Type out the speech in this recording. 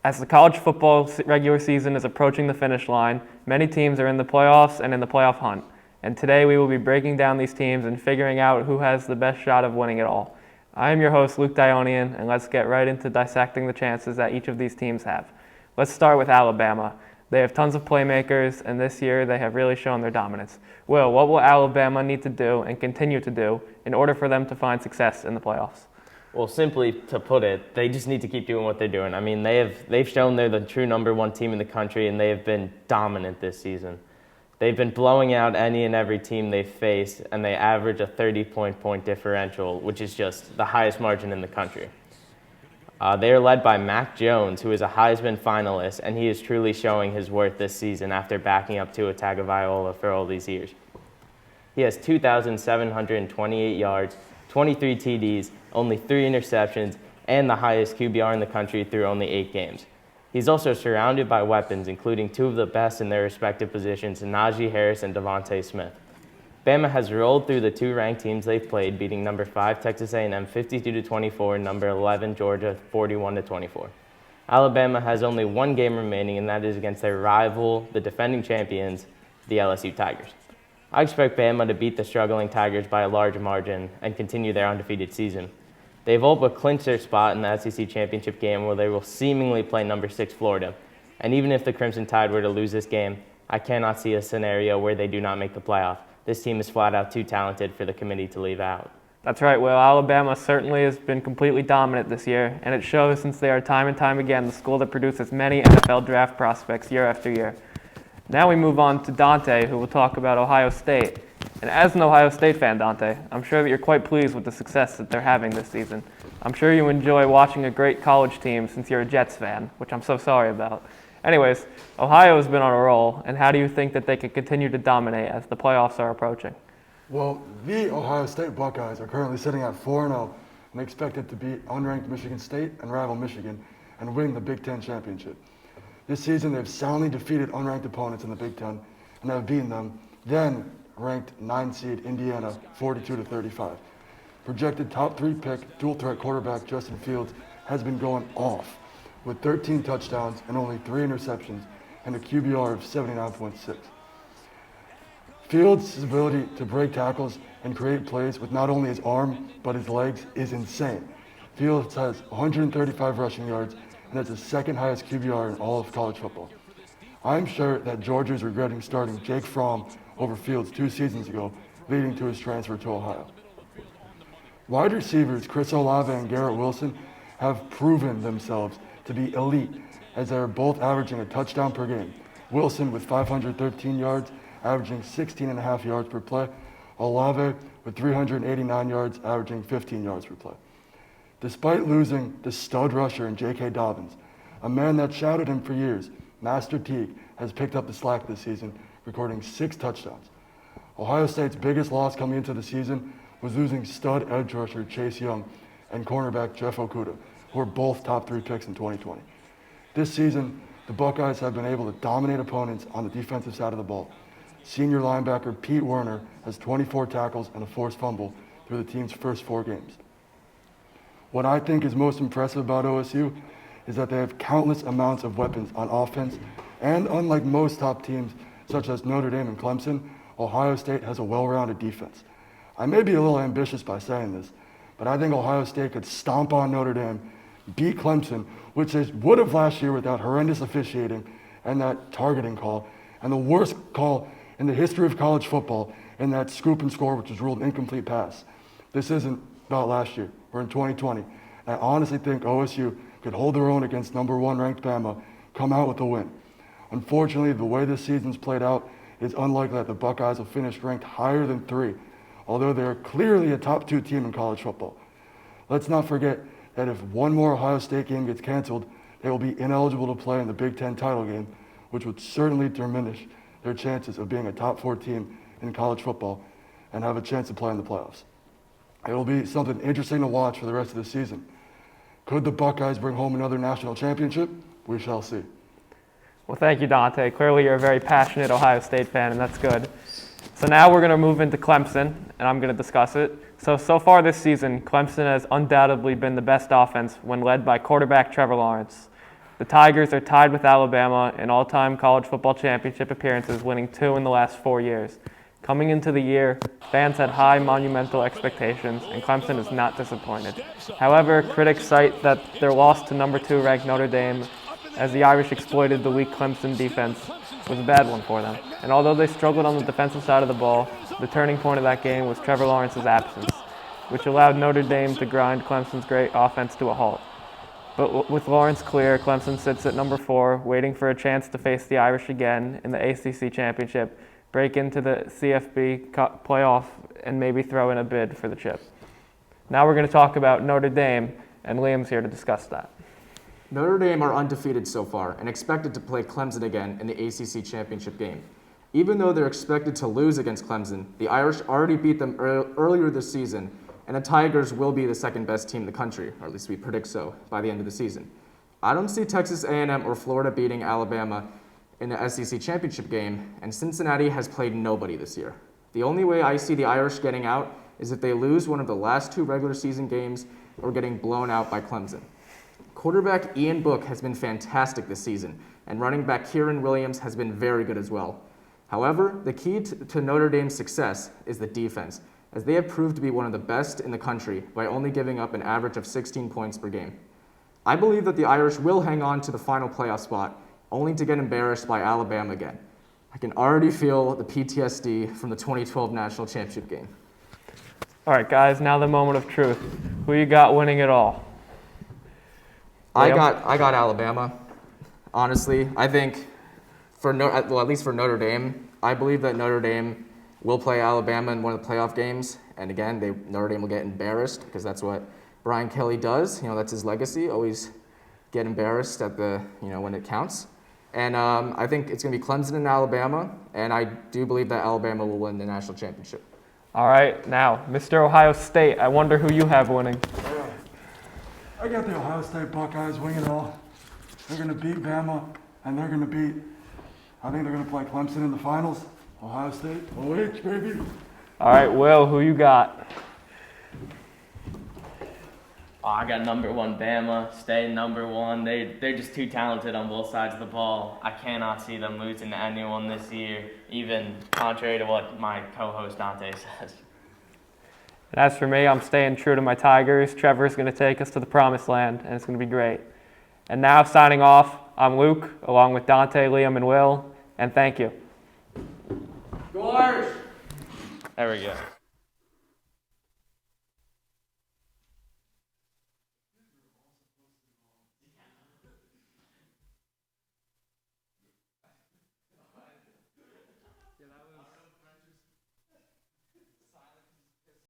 As the college football regular season is approaching the finish line, many teams are in the playoffs and in the playoff hunt. And today we will be breaking down these teams and figuring out who has the best shot of winning it all. I am your host, Luke Dionian, and let's get right into dissecting the chances that each of these teams have. Let's start with Alabama. They have tons of playmakers, and this year they have really shown their dominance. Will, what will Alabama need to do and continue to do in order for them to find success in the playoffs? Well, simply to put it, they just need to keep doing what they're doing. I mean, they've shown they're the true number one team in the country, and they have been dominant this season. They've been blowing out any and every team they've faced, and they average a 30-point differential, which is just the highest margin in the country. They are led by Mac Jones, who is a Heisman finalist, and he is truly showing his worth this season after backing up Tua Tagovailoa for all these years. He has 2,728 yards, 23 TDs, only 3 interceptions, and the highest QBR in the country through only 8 games. He's also surrounded by weapons, including 2 of the best in their respective positions, Najee Harris and Devontae Smith. Bama has rolled through the 2 ranked teams they've played, beating number 5 Texas A&M 52-24 and number 11 Georgia 41-24. Alabama has only 1 game remaining, and that is against their rival, the defending champions, the LSU Tigers. I expect Bama to beat the struggling Tigers by a large margin and continue their undefeated season. They've all but clinched their spot in the SEC championship game, where they will seemingly play number 6 Florida. And even if the Crimson Tide were to lose this game, I cannot see a scenario where they do not make the playoff. This team is flat out too talented for the committee to leave out. That's right, Will. Alabama certainly has been completely dominant this year, and it shows since they are time and time again the school that produces many NFL draft prospects year after year. Now we move on to Dante, who will talk about Ohio State. And as an Ohio State fan, Dante, I'm sure that you're quite pleased with the success that they're having this season. I'm sure you enjoy watching a great college team since you're a Jets fan, which I'm so sorry about. Anyways, Ohio has been on a roll, and how do you think that they can continue to dominate as the playoffs are approaching? Well, the Ohio State Buckeyes are currently sitting at 4-0 and expected to beat unranked Michigan State and rival Michigan and win the Big Ten championship. This season, they've soundly defeated unranked opponents in the Big Ten and have beaten them, then ranked 9 seed Indiana 42-35. Projected top 3 pick, dual threat quarterback Justin Fields has been going off with 13 touchdowns and only 3 interceptions and a QBR of 79.6. Fields' ability to break tackles and create plays with not only his arm but his legs is insane. Fields has 135 rushing yards, and that's the second highest QBR in all of college football. I'm sure that Georgia is regretting starting Jake Fromm over Fields 2 seasons ago, leading to his transfer to Ohio. Wide receivers Chris Olave and Garrett Wilson have proven themselves to be elite, as they are both averaging a touchdown per game. Wilson with 513 yards, averaging 16.5 yards per play. Olave with 389 yards, averaging 15 yards per play. Despite losing the stud rusher in J.K. Dobbins, a man that shadowed him for years, Master Teague has picked up the slack this season, recording 6 touchdowns. Ohio State's biggest loss coming into the season was losing stud edge rusher Chase Young and cornerback Jeff Okudah, who were both top 3 picks in 2020. This season, the Buckeyes have been able to dominate opponents on the defensive side of the ball. Senior linebacker Pete Werner has 24 tackles and a forced fumble through the team's first 4 games. What I think is most impressive about OSU is that they have countless amounts of weapons on offense, and unlike most top teams such as Notre Dame and Clemson, Ohio State has a well-rounded defense. I may be a little ambitious by saying this, but I think Ohio State could stomp on Notre Dame, beat Clemson, which they would have last year without horrendous officiating and that targeting call, and the worst call in the history of college football in that scoop and score, which was ruled incomplete pass. This isn't about last year. We're in 2020. I honestly think OSU could hold their own against number 1 ranked Bama, come out with a win. Unfortunately, the way this season's played out, it's unlikely that the Buckeyes will finish ranked higher than 3, although they are clearly a top 2 team in college football. Let's not forget that if one more Ohio State game gets canceled, they will be ineligible to play in the Big Ten title game, which would certainly diminish their chances of being a top 4 team in college football and have a chance to play in the playoffs. It will be something interesting to watch for the rest of the season. Could the Buckeyes bring home another national championship? We shall see. Well, thank you, Dante. Clearly you're a very passionate Ohio State fan, and that's good. So now we're going to move into Clemson, and I'm going to discuss it. So far this season, Clemson has undoubtedly been the best offense when led by quarterback Trevor Lawrence. The Tigers are tied with Alabama in all-time college football championship appearances, winning 2 in the last 4 years. Coming into the year, fans had high monumental expectations, and Clemson is not disappointed. However, critics cite that their loss to number 2 ranked Notre Dame, as the Irish exploited the weak Clemson defense, was a bad one for them. And although they struggled on the defensive side of the ball, the turning point of that game was Trevor Lawrence's absence, which allowed Notre Dame to grind Clemson's great offense to a halt. But with Lawrence clear, Clemson sits at number 4, waiting for a chance to face the Irish again in the ACC Championship, break into the CFB playoff, and maybe throw in a bid for the chip. Now we're going to talk about Notre Dame, and Liam's here to discuss that. Notre Dame are undefeated so far and expected to play Clemson again in the ACC Championship game. Even though they're expected to lose against Clemson, the Irish already beat them earlier this season, and the Tigers will be the second best team in the country, or at least we predict so, by the end of the season. I don't see Texas A&M or Florida beating Alabama in the SEC Championship game, and Cincinnati has played nobody this year. The only way I see the Irish getting out is if they lose one of the last 2 regular season games or getting blown out by Clemson. Quarterback Ian Book has been fantastic this season, and running back Kieran Williams has been very good as well. However, the key to Notre Dame's success is the defense, as they have proved to be one of the best in the country by only giving up an average of 16 points per game. I believe that the Irish will hang on to the final playoff spot, only to get embarrassed by Alabama again. I can already feel the PTSD from the 2012 National Championship game. All right, guys, now the moment of truth. Who you got winning it all? I got Alabama. Honestly, I think at least for Notre Dame, I believe that Notre Dame will play Alabama in one of the playoff games, and again, Notre Dame will get embarrassed because that's what Brian Kelly does. That's his legacy. Always get embarrassed at when it counts. And I think it's going to be Clemson and Alabama, and I do believe that Alabama will win the national championship. All right, now, Mr. Ohio State, I wonder who you have winning. I got the Ohio State Buckeyes winning it all. They're going to beat Bama, and I think they're going to play Clemson in the finals. Ohio State, OH, baby. All right, Will, who you got? Oh, I got number 1 Bama, staying number 1. They're just too talented on both sides of the ball. I cannot see them losing to anyone this year, even contrary to what my co-host Dante says. And as for me, I'm staying true to my Tigers. Trevor's going to take us to the promised land, and it's going to be great. And now, signing off, I'm Luke, along with Dante, Liam, and Will, and thank you. Go Irish! There we go.